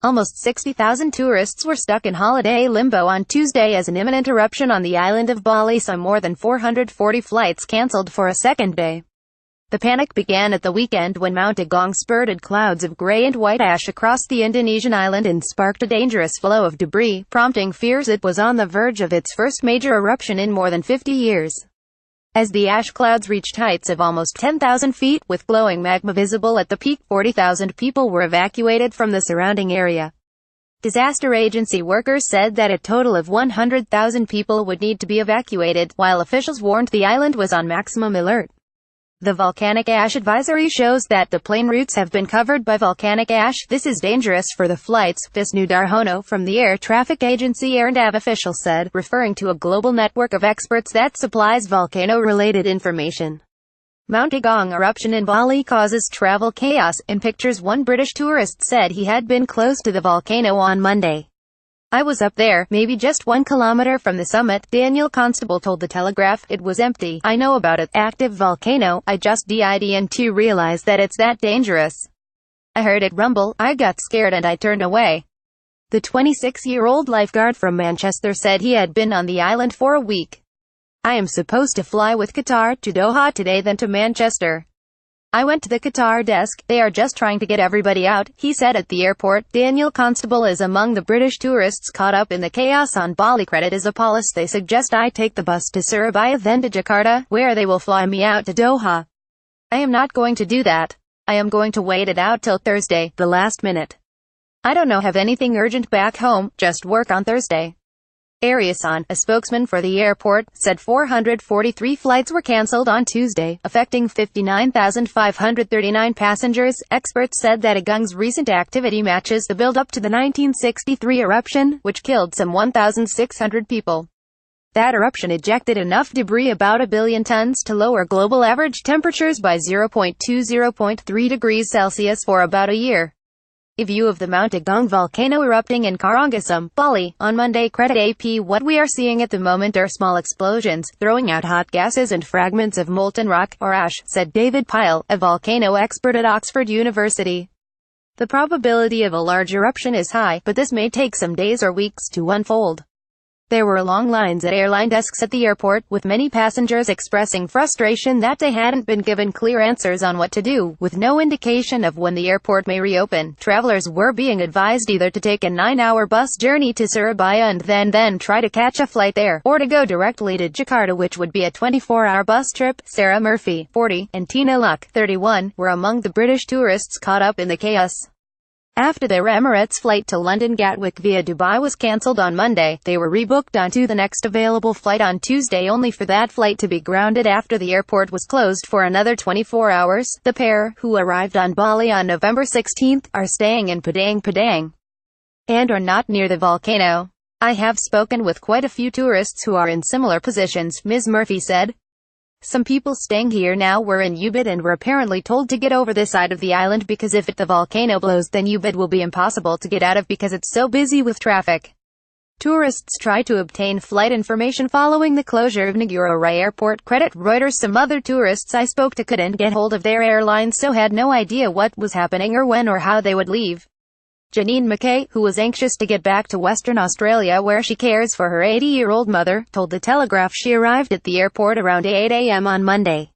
Almost 60,000 tourists were stuck in holiday limbo on Tuesday as an imminent eruption on the island of Bali saw more than 440 flights cancelled for a second day. The panic began at the weekend when Mount Agung spurted clouds of grey and white ash across the Indonesian island and sparked a dangerous flow of debris, prompting fears it was on the verge of its first major eruption in more than 50 years. As the ash clouds reached heights of almost 10,000 feet, with glowing magma visible at the peak, 40,000 people were evacuated from the surrounding area. Disaster agency workers said that a total of 100,000 people would need to be evacuated, while officials warned the island was on maximum alert. The volcanic ash advisory shows that the plane routes have been covered by volcanic ash. This is dangerous for the flights, Visnu Darhono from the air traffic agency Airnav official said, referring to a global network of experts that supplies volcano-related information. Mount Agung eruption in Bali causes travel chaos. In pictures, one British tourist said he had been close to the volcano on Monday. "I was up there, maybe just 1 kilometer from the summit," Daniel Constable told The Telegraph. "It was empty. I know about it. Active volcano. I just didn't realize that it's that dangerous. I heard it rumble. I got scared and I turned away." The 26-year-old lifeguard from Manchester said he had been on the island for a week. "I am supposed to fly with Qatar to Doha today, then to Manchester. I went to the Qatar desk. They are just trying to get everybody out," he said at the airport. Daniel Constable is among the British tourists caught up in the chaos on Bali. "Credit is a policy. They suggest I take the bus to Surabaya, then to Jakarta, where they will fly me out to Doha. I am not going to do that. I am going to wait it out till Thursday, the last minute. I don't have anything urgent back home, just work on Thursday." Ariason, a spokesman for the airport, said 443 flights were cancelled on Tuesday, affecting 59,539 passengers. Experts said that Agung's recent activity matches the build-up to the 1963 eruption, which killed some 1,600 people. That eruption ejected enough debris, about a billion tons, to lower global average temperatures by 0.2–0.3 degrees Celsius for about a year. A view of the Mount Agung volcano erupting in Karangasem, Bali, on Monday credited AP. "What we are seeing at the moment are small explosions, throwing out hot gases and fragments of molten rock, or ash," said David Pyle, a volcano expert at Oxford University. "The probability of a large eruption is high, but this may take some days or weeks to unfold." There were long lines at airline desks at the airport, with many passengers expressing frustration that they hadn't been given clear answers on what to do. With no indication of when the airport may reopen, travelers were being advised either to take a 9-hour bus journey to Surabaya and then try to catch a flight there, or to go directly to Jakarta, which would be a 24-hour bus trip. Sarah Murphy, 40, and Tina Luck, 31, were among the British tourists caught up in the chaos. After their Emirates flight to London Gatwick via Dubai was cancelled on Monday, they were rebooked onto the next available flight on Tuesday, only for that flight to be grounded after the airport was closed for another 24 hours. The pair, who arrived on Bali on November 16, are staying in Padang and are not near the volcano. "I have spoken with quite a few tourists who are in similar positions," Ms. Murphy said. "Some people staying here now were in Ubud and were apparently told to get over this side of the island because if the volcano blows, then Ubud will be impossible to get out of because it's so busy with traffic." Tourists try to obtain flight information following the closure of Ngurah Airport. Credit Reuters. "Some other tourists I spoke to couldn't get hold of their airlines, so had no idea what was happening or when or how they would leave." Janine McKay, who was anxious to get back to Western Australia where she cares for her 80-year-old mother, told The Telegraph she arrived at the airport around 8 a.m. on Monday.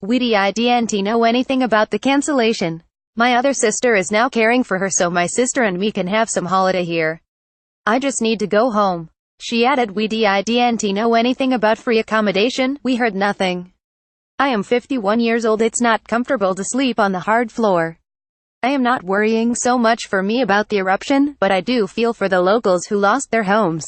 "We didn't know anything about the cancellation. My other sister is now caring for her, so my sister and me can have some holiday here. I just need to go home." She added, "We didn't know anything about free accommodation. We heard nothing. I am 51 years old. It's not comfortable to sleep on the hard floor. I am not worrying so much for me about the eruption, but I do feel for the locals who lost their homes.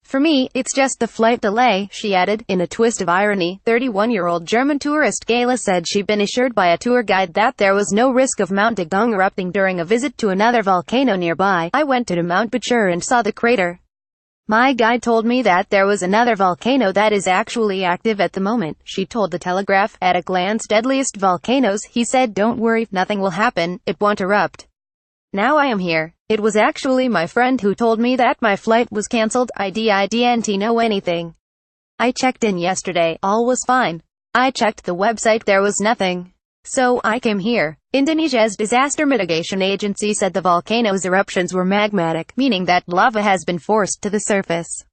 For me, it's just the flight delay," she added, in a twist of irony. 31-year-old German tourist Gayla said she'd been assured by a tour guide that there was no risk of Mount Agung erupting during a visit to another volcano nearby. "I went to Mount Batur and saw the crater. My guide told me that there was another volcano that is actually active at the moment," she told The Telegraph. "At a glance, deadliest volcanoes," he said. "Don't worry, nothing will happen, it won't erupt. Now I am here. It was actually my friend who told me that my flight was cancelled. I didn't know anything. I checked in yesterday, all was fine. I checked the website, there was nothing. So, I came here. Indonesia's disaster mitigation agency said the volcano's eruptions were magmatic, meaning that lava has been forced to the surface.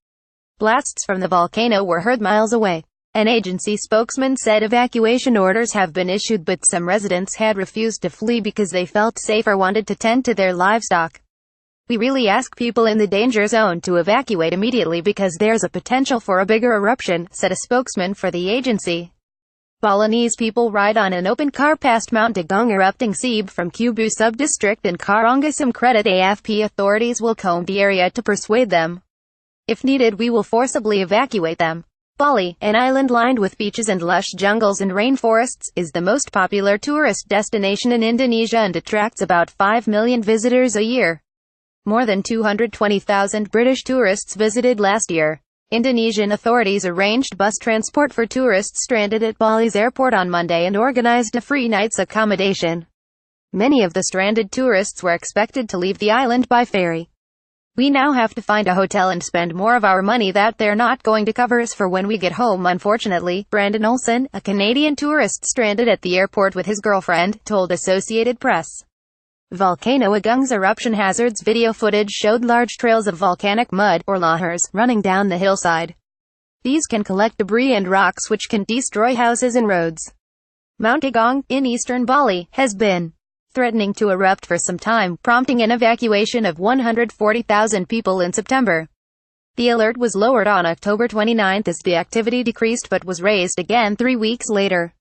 Blasts from the volcano were heard miles away. An agency spokesman said evacuation orders have been issued, but some residents had refused to flee because they felt safe or wanted to tend to their livestock. We really ask people in the danger zone to evacuate immediately because there's a potential for a bigger eruption, said a spokesman for the agency. Balinese people ride on an open car past Mount Agung erupting Sebe from Kubu sub-district in Karangasem Credit. AFP authorities will comb the area to persuade them. If needed, we will forcibly evacuate them. Bali, an island lined with beaches and lush jungles and rainforests, is the most popular tourist destination in Indonesia and attracts about 5 million visitors a year. More than 220,000 British tourists visited last year. Indonesian authorities arranged bus transport for tourists stranded at Bali's airport on Monday and organized a free night's accommodation. Many of the stranded tourists were expected to leave the island by ferry. We now have to find a hotel and spend more of our money that they're not going to cover us for when we get home, unfortunately, Brandon Olson, a Canadian tourist stranded at the airport with his girlfriend, told Associated Press. Volcano Agung's eruption hazards video footage showed large trails of volcanic mud, or lahars, running down the hillside. These can collect debris and rocks which can destroy houses and roads. Mount Agung, in eastern Bali, has been threatening to erupt for some time, prompting an evacuation of 140,000 people in September. The alert was lowered on October 29 as the activity decreased but was raised again 3 weeks later.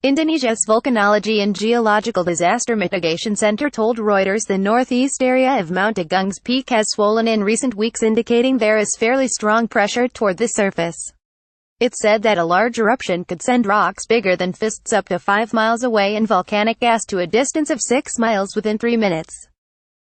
Indonesia's Volcanology and Geological Disaster Mitigation Center told Reuters the northeast area of Mount Agung's peak has swollen in recent weeks, indicating there is fairly strong pressure toward the surface. It said that a large eruption could send rocks bigger than fists up to 5 miles away and volcanic gas to a distance of 6 miles within 3 minutes.